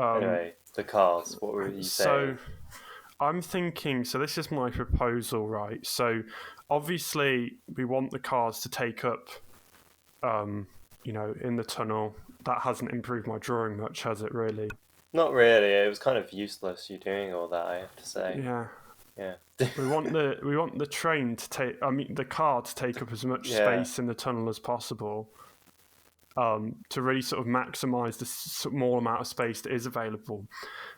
Anyway, the cars. What were you So saying? I'm thinking, so this is my proposal, right? So obviously we want the cars to take up, in the tunnel. That hasn't improved my drawing much, has it really? Not really. It was kind of useless you doing all that, I have to say. Yeah. Yeah. We want the train to take, I mean, the car to take up as much Yeah. space in the tunnel as possible, to really sort of maximise the small amount of space that is available.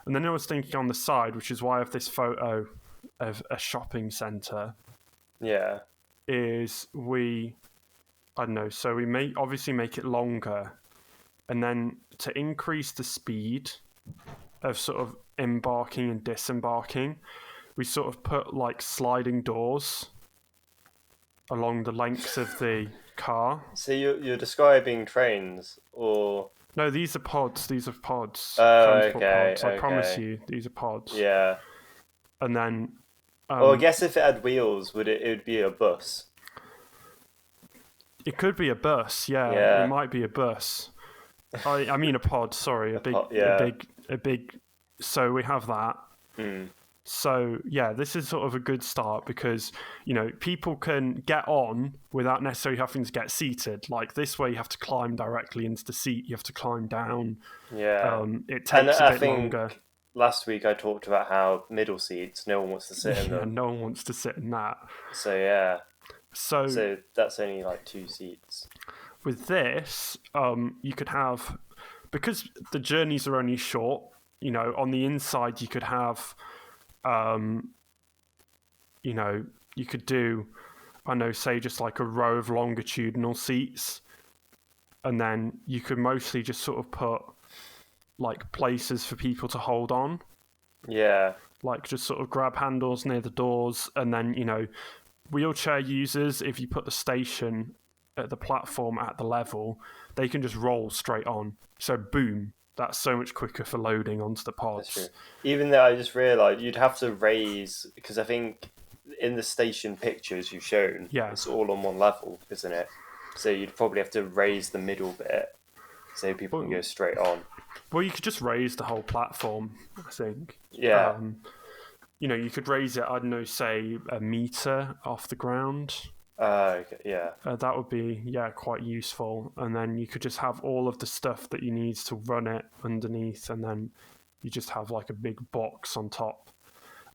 And then I was thinking on the side, which is why I have this photo of a shopping centre, Yeah. is I don't know, so we may obviously make it longer, and then to increase the speed of sort of embarking and disembarking, we sort of put like sliding doors along the lengths of the car. So you're describing trains, or No, these are pods. These are pods. oh, Transport okay, pods. I promise okay, you, these are pods. yeah. And then, Well, I guess if it had wheels, would it? It would be a bus. it could be a bus. Yeah, it Yeah. might be a bus. I mean a pod. Sorry, Yeah. a big. So we have that. Hmm. So yeah, this is sort of a good start because people can get on without necessarily having to get seated. Like this way, you have to climb directly into the seat. You have to climb down. Yeah. It And takes a I bit think longer. last week I talked about how middle seats, no one wants to sit in Yeah, them. no one wants to sit in that. So yeah. So So that's only like two seats. with this, you could have, because the journeys are only short. On the inside, you could have, you could do, I know, say just like a row of longitudinal seats, and then you could mostly just sort of put like places for people to hold on, Yeah. like just sort of grab handles near the doors, and then wheelchair users, if you put the station at the platform at the level, they can just roll straight on. So boom, that's so much quicker for loading onto the That's true. pods. Even though I just realised you'd have to raise because I think in the station pictures you've shown, Yeah. it's all on one level, isn't it? So you'd probably have to raise the middle bit so people can go straight on. Well, you could just raise the whole platform, I think. Yeah. You could raise it, I don't know, say a meter off the ground. Okay. Yeah. That would be, quite useful. And then you could just have all of the stuff that you need to run it underneath, and then you just have like a big box on top.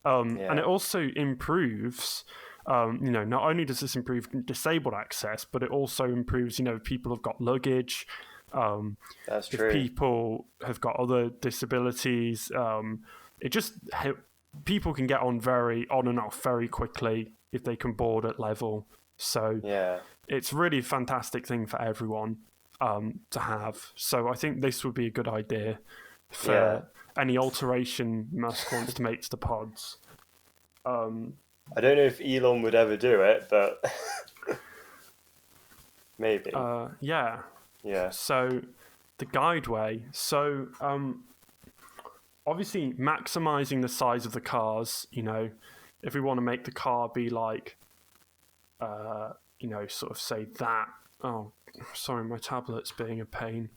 And it also improves, not only does this improve disabled access, but it also improves, if people have got luggage, That's if true. people have got other disabilities, it just people can get on and off very quickly if they can board at level. So Yeah. it's really a fantastic thing for everyone to have. So I think this would be a good idea for any alteration Musk wants to make to the pods. I don't know if Elon would ever do it, but maybe. Yeah. Yeah. So the guideway. So obviously maximizing the size of the cars. If we want to make the car be like, sort of say that. Oh, sorry, my tablet's being a pain.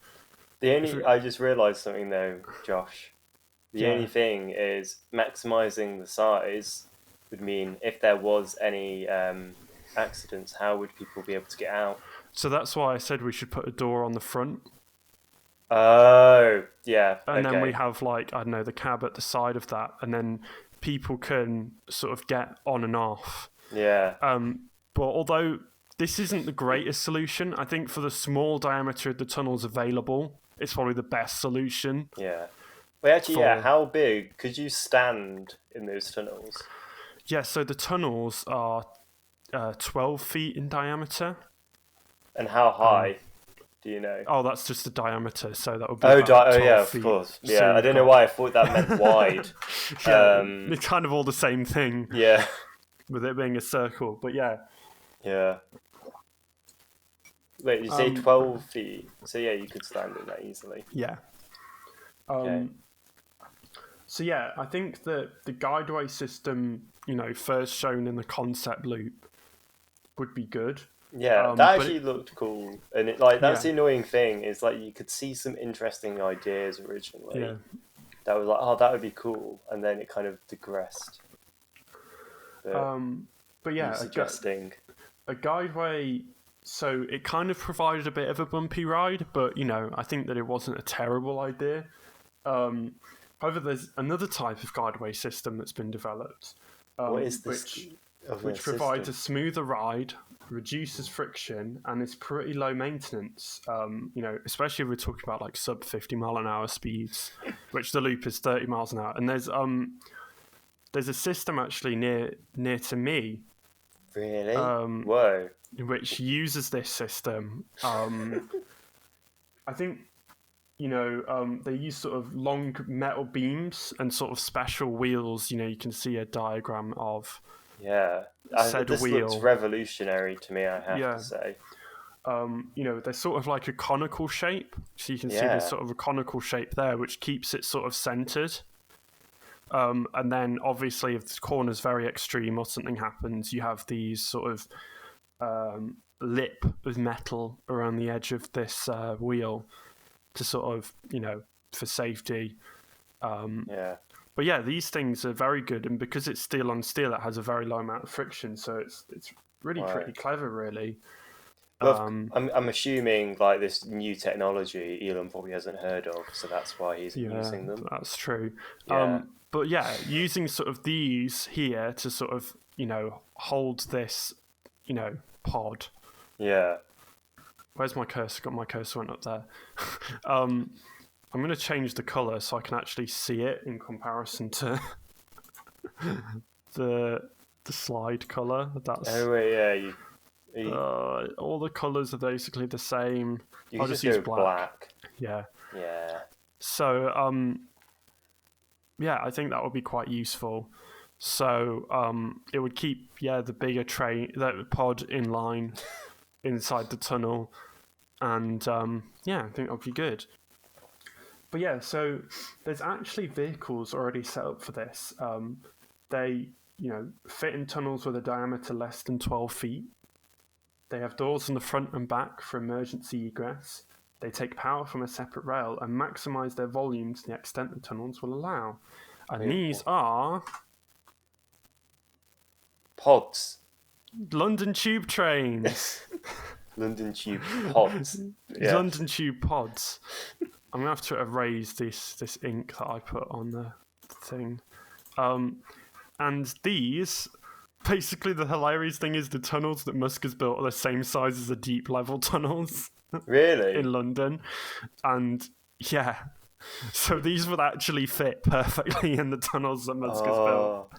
I just realised something though, Josh. The Yeah. only thing is maximising the size would mean if there was any accidents, how would people be able to get out? So that's why I said we should put a door on the front. Oh, yeah. And okay. then we have like, I don't know, the cab at the side of that, and then people can sort of get on and off. Yeah. But although this isn't the greatest solution, I think for the small diameter of the tunnels available, it's probably the best solution. Yeah. Wait, actually, how big could you stand in those tunnels? Yeah, so the tunnels are 12 feet in diameter. And how high? Do you know? Oh, that's just the diameter, so that would be about 12 yeah, of feet. course. So Yeah, I don't know why I thought that meant wide. It's kind of all the same thing. Yeah. With it being a circle, but yeah. Yeah. Wait, you say 12 feet? So yeah, you could stand in that easily. Yeah. Okay. So yeah, I think that the guideway system, first shown in the concept loop, would be good. Yeah, that actually looked cool, and that's the annoying thing is like you could see some interesting ideas originally. Yeah. that was like, oh, that would be cool, and then it kind of digressed. But But you yeah, suggesting a guideway. So it kind of provided a bit of a bumpy ride, but I think that it wasn't a terrible idea. However, there's another type of guideway system that's been developed, what is this? which provides a smoother ride, reduces friction, and is pretty low maintenance. Especially if we're talking about like sub 50-mile-an-hour speeds, which the loop is 30 miles an hour. And there's a system actually near to me. Really? Whoa. Which uses this system. I think they use sort of long metal beams and sort of special wheels. You can see a diagram of This wheel. looks revolutionary to me, I have to say. They're sort of like a conical shape, so you can see there's sort of a conical shape there, which keeps it sort of centered. And then obviously if the corner's very extreme or something happens, you have these sort of lip of metal around the edge of this wheel to sort of, for safety. But yeah, these things are very good, and because it's steel on steel, it has a very low amount of friction, so it's really pretty clever, really. Well, I'm assuming like this new technology Elon probably hasn't heard of, so that's why he's using them. That's true. Yeah. But yeah, using sort of these here to sort of, hold this, pod. Yeah. Where's my cursor? My cursor went up there. I'm going to change the colour so I can actually see it in comparison to the slide colour. That's all the colours are basically the same. I'll just use black. Yeah. Yeah. So I think that would be quite useful. So it would keep the bigger the pod in line inside the tunnel, and I think that would be good. But yeah, so there's actually vehicles already set up for this. They fit in tunnels with a diameter less than 12 feet. They have doors on the front and back for emergency egress. They take power from a separate rail and maximise their volume to the extent the tunnels will allow. And these are pods. London Tube trains. London Tube pods. Yeah. London Tube pods. I'm gonna have to erase this ink that I put on the thing. And these, basically, the hilarious thing is the tunnels that Musk has built are the same size as the deep level tunnels. Really? In London, and so these would actually fit perfectly in the tunnels that Musk has built.